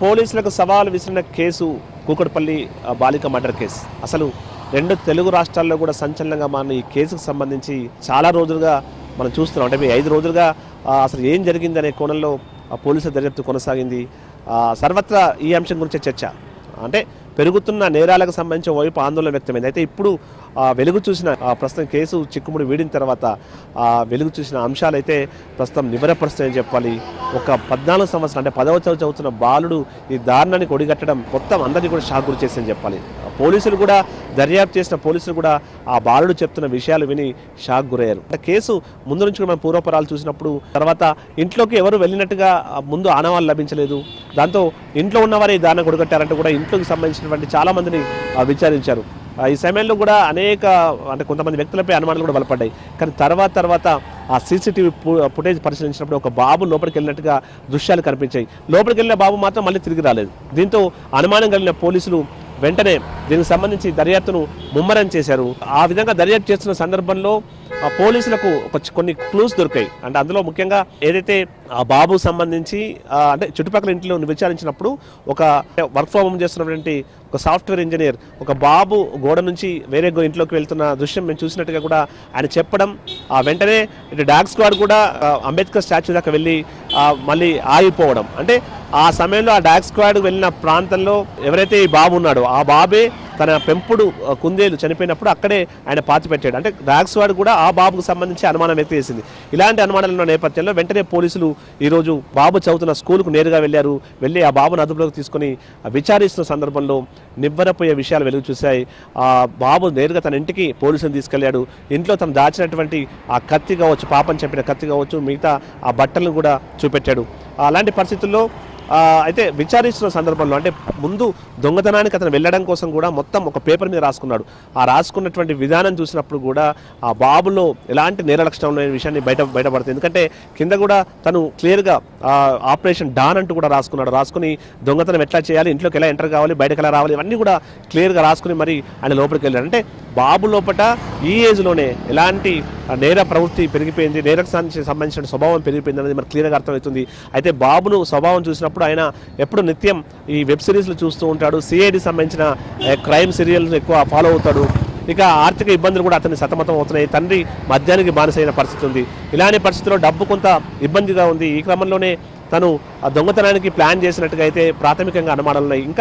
పోలీసులకు సవాల్ విసిరిన కేసు కూకట్పల్లి బాలిక మర్డర్ కేసు. అసలు రెండు తెలుగు రాష్ట్రాల్లో కూడా సంచలనంగా మారిన ఈ కేసుకు సంబంధించి చాలా రోజులుగా మనం చూస్తున్నాం. అంటే 5 రోజులుగా అసలు ఏం జరిగిందనే కోణంలో పోలీసుల దర్యాప్తు కొనసాగింది. సర్వత్రా ఈ అంశం గురించే చర్చ. అంటే పెరుగుతున్న నేరాలకు సంబంధించి వైపు ఆందోళన వ్యక్తమైంది. అయితే ఇప్పుడు వెలుగు చూసిన ప్రస్తుతం కేసు చిక్కుముడి వీడిన తర్వాత వెలుగు చూసిన అంశాలు అయితే ప్రస్తుతం నివరపరుస్తాయని చెప్పాలి. ఒక 14 సంవత్సరాలు అంటే 10వ తరగతి చదువుతున్న బాలుడు ఈ దారుణాన్ని కొడిగట్టడం మొత్తం అందరినీ కూడా షాక్ గురి చేసిందని చెప్పాలి. పోలీసులు కూడా దర్యాప్తు చేసిన పోలీసులు కూడా ఆ బాలుడు చెప్తున్న విషయాలు విని షాక్ గురయ్యారు. అంటే కేసు ముందు నుంచి మనం పూర్వపరాలు చూసినప్పుడు తర్వాత ఇంట్లోకి ఎవరు వెళ్ళినట్టుగా ముందు ఆనవాళ్ళు లభించలేదు. దాంతో ఇంట్లో ఉన్నవారే ఈ దారుణం కొడిగట్టారంటే కూడా ఇంట్లోకి సంబంధించినటువంటి చాలా మందిని విచారించారు. ఈ సమయంలో కూడా అనేక అంటే కొంతమంది వ్యక్తులపై అనుమానాలు కూడా బలపడ్డాయి. కానీ తర్వాత ఆ సీసీటీవీ ఫుటేజ్ పరిశీలించినప్పుడు ఒక బాబు లోపలికి వెళ్ళినట్టుగా దృశ్యాలు కనిపించాయి. లోపలికి వెళ్ళిన బాబు మాత్రం మళ్ళీ తిరిగి రాలేదు. దీంతో అనుమానం కలిగిన పోలీసులు వెంటనే దీనికి సంబంధించి దర్యాప్తును ముమ్మరం చేశారు. ఆ విధంగా దర్యాప్తు చేస్తున్న సందర్భంలో పోలీసులకు కొన్ని క్లూస్ దొరికాయి. అంటే అందులో ముఖ్యంగా ఏదైతే ఆ బాబు సంబంధించి అంటే చుట్టుపక్కల ఇంట్లో విచారించినప్పుడు ఒక వర్క్ ఫ్రమ్ హోమ్ చేస్తున్నటువంటి ఒక సాఫ్ట్వేర్ ఇంజనీర్ ఒక బాబు గోడ నుంచి వేరే ఇంట్లోకి వెళ్తున్న దృశ్యం మేము చూసినట్టుగా కూడా ఆయన చెప్పడం, వెంటనే ఇటు డాగ్ స్క్వాడ్ కూడా అంబేద్కర్ స్టాచ్యూ దాకా వెళ్ళి మళ్ళీ ఆగిపోవడం. అంటే ఆ సమయంలో ఆ డాగ్ స్క్వాడ్ వెళ్ళిన ప్రాంతంలో ఎవరైతే ఈ బాబు ఉన్నాడో ఆ బాబే తన పెంపుడు కుందేలు చనిపోయినప్పుడు అక్కడే ఆయన పాతి పెట్టాడు. అంటే డాగ్ స్క్వాడ్ కూడా ఆ బాబుకు సంబంధించి అనుమానం వ్యక్తం చేసింది. ఇలాంటి అనుమానాలు ఉన్న నేపథ్యంలో వెంటనే పోలీసులు ఈరోజు బాబు చదువుతున్న స్కూల్కు నేరుగా వెళ్ళి ఆ బాబును అదుపులోకి తీసుకొని విచారిస్తున్న సందర్భంలో నివ్వరపోయే విషయాలు వెలుగు చూశాయి. ఆ బాబు నేరుగా తన ఇంటికి పోలీసులను తీసుకెళ్లాడు. ఇంట్లో తను దాచినటువంటి ఆ కత్తి కావచ్చు, పాపని చంపిన కత్తి కావచ్చు, మిగతా ఆ బట్టలను కూడా చూపెట్టాడు. అలాంటి పరిస్థితుల్లో అయితే విచారిస్తున్న సందర్భంలో అంటే ముందు దొంగతనానికి అతను వెళ్ళడం కోసం కూడా మొత్తం ఒక పేపర్ మీద రాసుకున్నాడు. ఆ రాసుకున్నటువంటి విధానం చూసినప్పుడు కూడా ఆ బాబులో ఎలాంటి నేర లక్షణం లేని విషయాన్ని బయటపడుతుంది. ఎందుకంటే కింద కూడా తను క్లియర్గా ఆపరేషన్ డాన్ అంటూ కూడా రాసుకున్నాడు. రాసుకుని దొంగతనం ఎట్లా చేయాలి, ఇంట్లోకి ఎలా ఎంటర్ కావాలి, బయటకు ఎలా రావాలి, ఇవన్నీ కూడా క్లియర్గా రాసుకుని మరి ఆయన లోపలికి వెళ్ళాడు. అంటే బాబు లోపల ఈ ఏజ్లోనే ఎలాంటి నేర ప్రవృత్తి పెరిగిపోయింది, నేరకు సంబంధించిన స్వభావం పెరిగిపోయింది అనేది మనకు క్లియర్గా అర్థమవుతుంది. అయితే బాబును స్వభావం చూసినప్పుడు ఆయన ఎప్పుడు నిత్యం ఈ వెబ్ సిరీస్లు చూస్తూ ఉంటాడు. సిఐడి సంబంధించిన క్రైమ్ సీరియల్స్ ఎక్కువ ఫాలో అవుతాడు. ఇక ఆర్థిక ఇబ్బందులు కూడా అతన్ని సతమతం అవుతున్నాయి. తండ్రి మద్యానికి బానిసైన పరిస్థితి ఉంది. ఇలాంటి పరిస్థితుల్లో డబ్బు కొంత ఇబ్బందిగా ఉంది. ఈ క్రమంలోనే తను ఆ దొంగతనానికి ప్లాన్ చేసినట్టుగా అయితే ప్రాథమికంగా అనుమానాలు ఉన్నాయి. ఇంకా